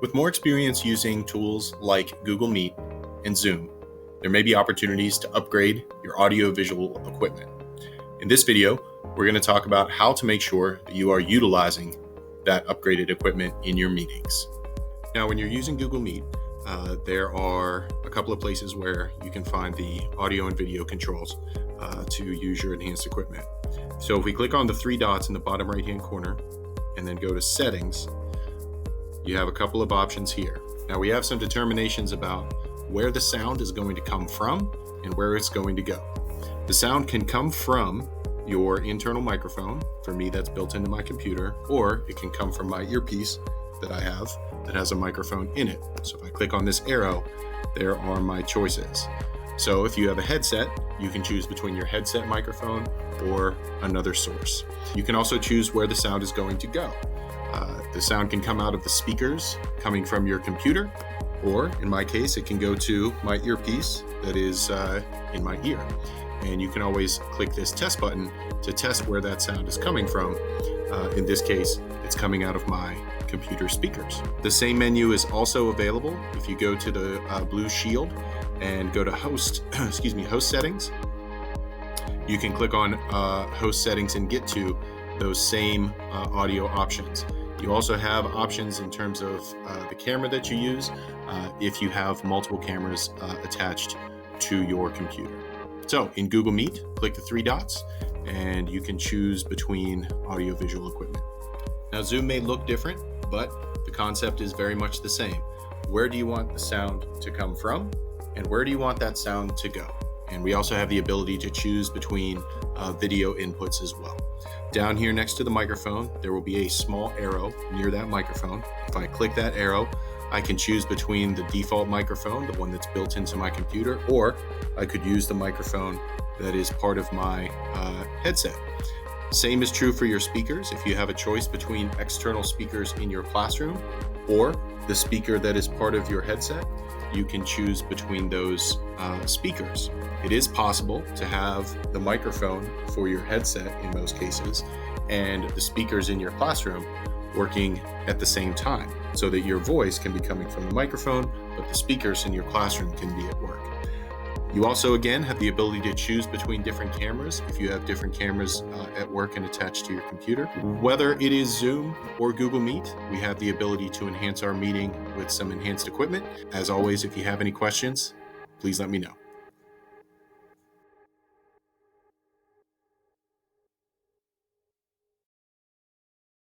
With more experience using tools like Google Meet and Zoom, there may be opportunities to upgrade your audio-visual equipment. In this video, we're going to talk about how to make sure that you are utilizing that upgraded equipment in your meetings. Now, when you're using Google Meet, there are a couple of places where you can find the audio and video controls to use your enhanced equipment. So if we click on the three dots in the bottom right-hand corner and then go to Settings, you have a couple of options here. Now we have some determinations about where the sound is going to come from and where it's going to go. The sound can come from your internal microphone. For me, that's built into my computer, or it can come from my earpiece that I have that has a microphone in it. So if I click on this arrow, there are my choices. So if you have a headset, you can choose between your headset microphone or another source. You can also choose where the sound is going to go. The sound can come out of the speakers coming from your computer, or in my case, it can go to my earpiece that is in my ear. And you can always click this test button to test where that sound is coming from. In this case, it's coming out of my computer speakers. The same menu is also available if you go to the blue shield and go to host settings. You can click on host settings and get to those same audio options. You also have options in terms of the camera that you use if you have multiple cameras attached to your computer. So in Google Meet, click the three dots and you can choose between audiovisual equipment. Now Zoom may look different, but the concept is very much the same. Where do you want the sound to come from and where do you want that sound to go? And we also have the ability to choose between video inputs as well. Down here next to the microphone, there will be a small arrow near that microphone. If I click that arrow, I can choose between the default microphone, the one that's built into my computer, or I could use the microphone that is part of my headset. Same is true for your speakers. If you have a choice between external speakers in your classroom or the speaker that is part of your headset, you can choose between those speakers. It is possible to have the microphone for your headset in most cases and the speakers in your classroom working at the same time so that your voice can be coming from the microphone, but the speakers in your classroom can be at work. You also, again, have the ability to choose between different cameras if you have different cameras at work and attached to your computer. Whether it is Zoom or Google Meet, we have the ability to enhance our meeting with some enhanced equipment. As always, if you have any questions, please let me know.